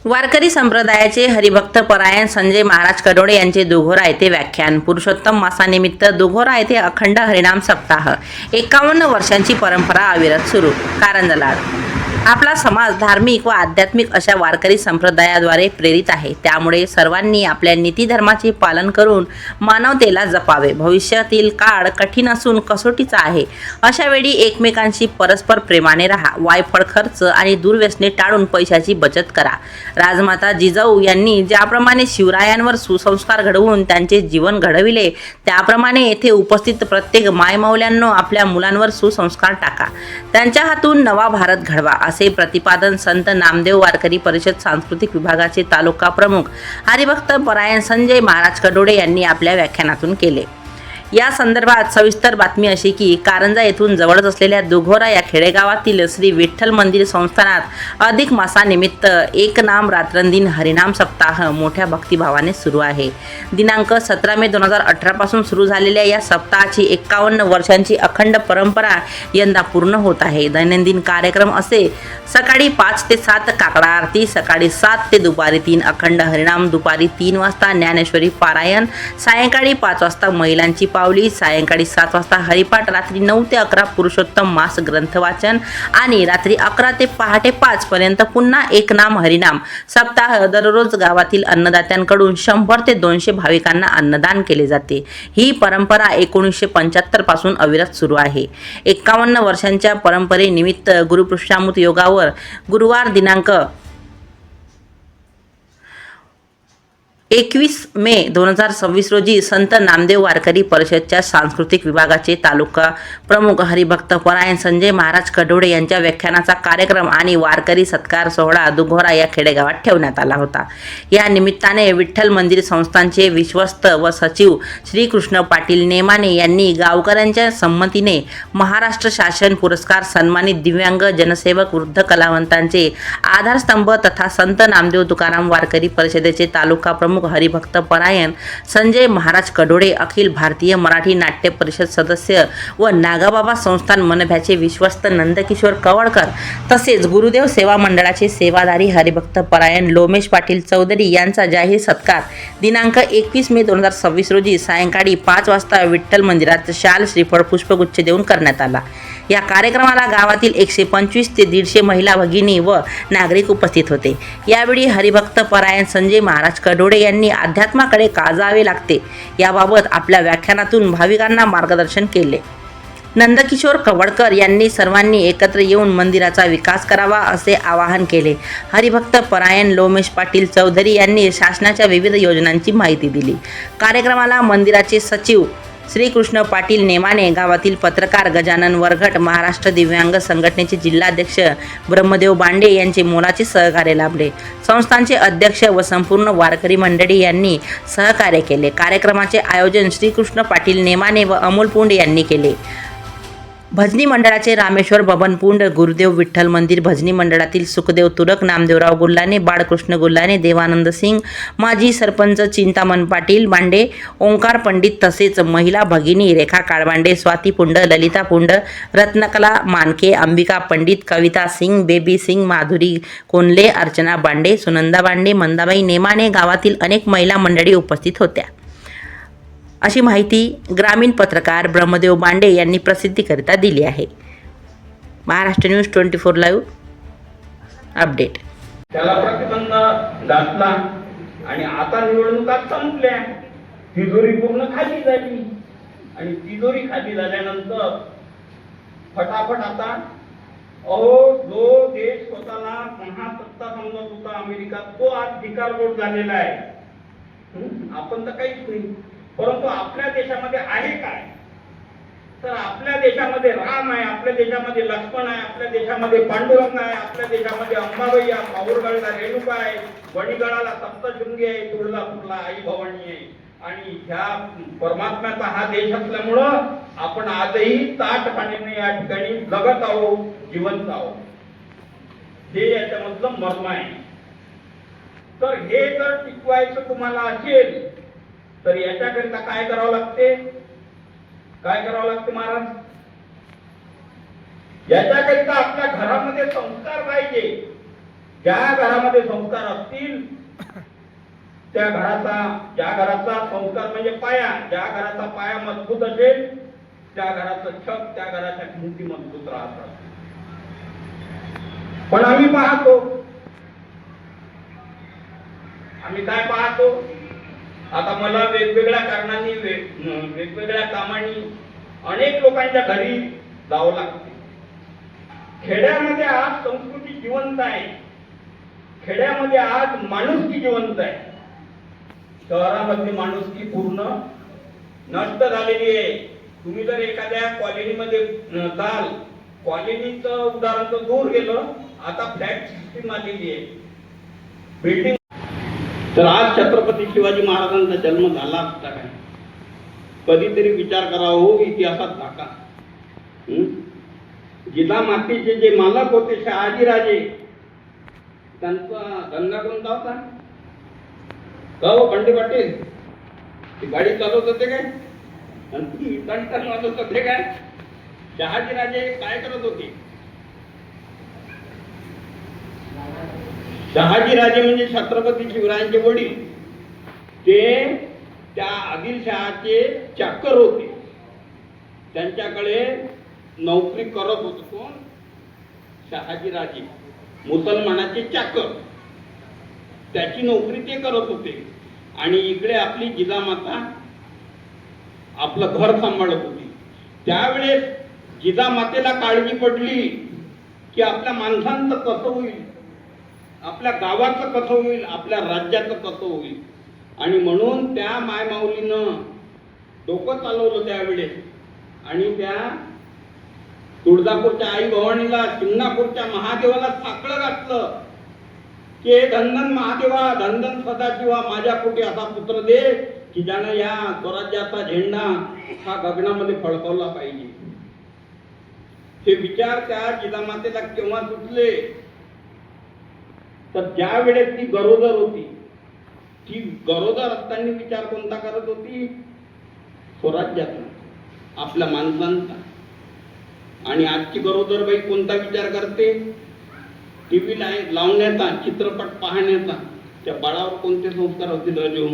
वारकरी संप्रदायाचे हरिभक्त परायण संजय महाराज कडोळे यांचे दुघोरा येथे व्याख्यान. पुरुषोत्तम मासानिमित्त दुघोरा येथे अखंड हरिनाम सप्ताह. 51 वर्षांची परंपरा अविरत सुरू. कारंजा. आपला समाज धार्मिक व आध्यात्मिक अशा वारकरी संप्रदायाद्वारे प्रेरित आहे. त्यामुळे सर्वांनी आपल्या नीतिधर्माचे पालन करून मानवतेला जपावे. भविष्यातील काळ कठीण असून कसोटीचा आहे. अशा वेळी एकमेकांशी परस्पर प्रेमाने राहा. वायफळ खर्च आणि दुर्व्यसने टाळून पैशाची बचत करा. राजमाता जिजाऊ यांनी ज्याप्रमाणे शिवरायांवर सुसंस्कार घडवून त्यांचे जीवन घडविले, त्याप्रमाणे येथे उपस्थित प्रत्येक मायमौल्यांनो आपल्या मुलांवर सुसंस्कार टाका. त्यांच्या हातून नवा भारत घडवा, असे प्रतिपादन संत नामदेव वारकरी परिषद सांस्कृतिक विभागाचे तालुका प्रमुख हरिभक्त परायण संजय महाराज कडोळे यांनी आपल्या व्याख्यानातून केले. या संदर्भात सविस्तर बातमी अशी की कारंजा येथून जवळच असलेल्या दुघोरा या खेडेगावातील श्री विठ्ठल मंदिर संस्थानात अधिक मासानिमित्त एक नाम रात्रंदिन हरिनाम सप्ताह मोठ्या भक्तिभावाने सुरू आहे. दिनांक 17 मे 2018 पासून सुरू झालेल्या या सप्ताहाची 51 वर्षांची अखंड परंपरा यंदा पूर्ण होत आहे. दैनंदिन कार्यक्रम असे: सकाळी 5 ते 7 काकडा आरती, सकाळी 7 ते दुपारी 3 अखंड हरिनाम, दुपारी 3 वाजता ज्ञानेश्वरी पारायण, सायंकाळी 5 वाजता महिलांची पावली, सायंकाळी 7 वाजता हरिपाठ, रात्री 9 ते 11 पुरुषोत्तम मास ग्रंथ वाचन आणि रात्री 11 ते पहाटे 5 पर्यंत पुन्हा एक नाम हरिनाम सप्ताह. दररोज गावातील अन्नदात्यांकडून 100 ते 200 भाविकांना अन्नदान केले जाते. ही परंपरा 1975 पासून अविरत सुरू आहे. 51 वर्षांच्या परंपरेनिमित्त गुरुपुष्यामृत योगावर गुरुवार दिनांक 21 मे 2026 रोजी संत नामदेव वारकरी परिषदच्या सांस्कृतिक विभागाचे तालुका प्रमुख हरिभक्त परायण संजय महाराज कडोळे यांच्या व्याख्यानाचा कार्यक्रम आणि वारकरी सत्कार सोहळा दुघोरा या खेडेगावात ठेवण्यात आला होता. या निमित्ताने विठ्ठल मंदिर संस्थानचे विश्वस्त व सचिव श्रीकृष्ण पाटील नेमाने यांनी गावकऱ्यांच्या संमतीने महाराष्ट्र शासन पुरस्कार सन्मानित दिव्यांग जनसेवक वृद्ध कलावंतांचे आधारस्तंभ तथा संत नामदेव तुकाराम वारकरी परिषदेचे तालुका प्रमुख हरिभक्त परायण संजय महाराज कडोळे, अखिल भारतीय मराठी नाट्य परिषद सदस्य व नागाबाबा संस्थान मनभ्याचे विश्वस्त नंदकिशोर कवळकर तसेच गुरुदेव सेवा मंडळाचे सेवाधारी हरिभक्त परायण लोमेश पाटील चौधरी यांचा जाहीर सत्कार दिनांक 21 मे 2026 रोजी सायंकाळी 5 वाजता विठ्ठल मंदिरात शाल, श्रीफळ, पुष्पगुच्छ देऊन करण्यात आला. या कार्यक्रमाला गावातील 125 ते 150 महिला भगिनी व नागरिक उपस्थित होते. यावेळी हरिभक्त परायण संजय महाराज कडोळे यांनी अध्यात्माकडे का जावे लागते याबाबत आपल्या व्याख्यानातून भाविकांना मार्गदर्शन केले. नंदकिशोर कवळकर यांनी सर्वांनी एकत्र येऊन मंदिराचा विकास करावा असे आवाहन केले. हरिभक्त परायण लोमेश पाटील चौधरी यांनी शासनाच्या विविध योजनांची माहिती दिली. कार्यक्रमाला मंदिराचे सचिव श्रीकृष्ण पाटील नेमाने, गावातील पत्रकार गजानन वरघट, महाराष्ट्र दिव्यांग संघटनेचे जिल्हाध्यक्ष ब्रह्मदेव बांडे यांचे मोलाचे सहकार्य लाभले. संस्थांचे अध्यक्ष व संपूर्ण वारकरी मंडळी यांनी सहकार्य केले. कार्यक्रमाचे आयोजन श्रीकृष्ण पाटील नेमाने व अमोल पुंड यांनी केले. भजनी मंडळाचे रामेश्वर बबन पुंड, गुरुदेव विठ्ठल मंदिर भजनी मंडळातील सुखदेव तुरक, नामदेवराव गुल्लाने, बाळकृष्ण गुल्लाने, देवानंद सिंग, माजी सरपंच चिंतामण पाटील बांडे, ओंकार पंडित तसेच महिला भगिनी रेखा काळबांडे, स्वाती पुंड, ललिता पुंड, रत्नकला मानके, अंबिका पंडित, कविता सिंग, बेबी सिंग, माधुरी कोनले, अर्चना बांडे, सुनंदा बांडे, मंदाबाई नेमाने, गावातील अनेक महिला मंडळी उपस्थित होत्या, अशी माहिती ग्रामीण पत्रकार ब्रह्मदेव बांडे यांनी प्रसिद्धीकरिता दिली आहे. Maharashtra news 24 live update. त्याला प्रतिबंध घातला आणि आता निवडणुका संपल्या. तिजोरी पूर्ण खाली झाली आणि तिजोरी खाली झाल्यानंतर फटाफट आता जो देश स्वतःला महासत्ता समजत होता अमेरिका, तो आज धिक्कारबोट झालेला आहे. आपण तर काहीच नाही. परंतु आपल्या देशामध्ये आहे काय? तर आपल्या देशामध्ये राम आहे, आपल्या देशामध्ये लक्ष्मण आहे, आपल्या देशामध्ये पांडुरंग आहे, आपल्या देशामध्ये अंबाबाई आहे, पाऊरगडला रेणुका आहे, वणीगडाला सप्तशृंगी आहे, तुळजापूरला आई भवानी आहे. आणि ह्या परमात्म्याचा हा देश असल्यामुळं आपण आजही ताट पाण्याने या ठिकाणी जगत आहोत, जिवंत आहोत. हे याच्यामधलं मर्म आहे. तर हे जर टिकवायचं तुम्हाला असेल तर याच्याकरिता काय करावं लागते? काय करावं लागते महाराज? याच्याकरिता आपल्या घरामध्ये संस्कार पाहिजे. ज्या घरामध्ये संस्कार असतील ज्या घराचा संस्कार म्हणजे पाया, ज्या घराचा पाया मजबूत असेल त्या घराचं छत, त्या घराच्या भिंती मजबूत राहतात. पण आम्ही काय पाहतो, आता मला वेगवेगळ्या कारणांनी वेगवेगळ्या कामांनी अनेक लोकांच्या घरी जावं लागते. खेड्यामध्ये आज संस्कृती जिवंत आहे, खेड्यामध्ये आज माणुसकी जिवंत आहे. शहरामध्ये माणुसकी पूर्ण नष्ट झालेली आहे. तुम्ही जर एखाद्या कॉलनीमध्ये जाल, कॉलनीचं उदाहरण तर दूर गेलं, आता फ्लॅट सिस्टीम आलेली आहे, बिल्डिंग. तर आज छत्रपती शिवाजी महाराजांचा जन्म झाला असता काय? कधीतरी विचार करावा हो इतिहासात टाका. जिजामातेचे जे मालक होते शहाजीराजे, त्यांचा धंदा कोणता होता? हो बंडी पाटील, ती गाडी चालवत होते काय? आणि ती टणटण वाजवत होते काय? शहाजीराजे काय करत होते? शहाजीराजे म्हणजे छत्रपती शिवरायांचे वडील, ते त्या आदिलशहाचे चाकर होते. त्यांच्याकडे नोकरी करत होते कोण? शहाजीराजे, मुसलमानाचे चाकर. त्याची नोकरी ते करत होते आणि इकडे आपली जिजामाता आपलं घर सांभाळत होती. त्यावेळेस जिजामातेला काळजी पडली की आपल्या माणसांचं कसं होईल, आपल्या गावाचं कसं होईल, आपल्या राज्याचं कसं होईल. आणि म्हणून त्या मायमाऊलीनं डोकं चालवलं त्यावेळेस आणि त्या तुळजापूरच्या आई भवानीला, शिंगणापूरच्या महादेवाला साकडं घातलं की धनधन महादेवा, धनधन सदाशिवा, माझ्या पोटी असा पुत्र दे की ज्यानं या स्वराज्याचा झेंडा हा गगनामध्ये फडकवला पाहिजे. हे विचार त्या जिजामातेला केव्हा सुचले? तर ज्या वेळेस ती गरोदर होती. ती गरोदर असताना विचार कोणता करत होती? स्वराज्याचा, आपल्या माणसांचा. आणि आजची गरोदर बाई कोणता विचार करते? टीव्ही लावण्याचा, चित्रपट पाहण्याचा. त्या बाळावर कोणते संस्कार होतील रजू?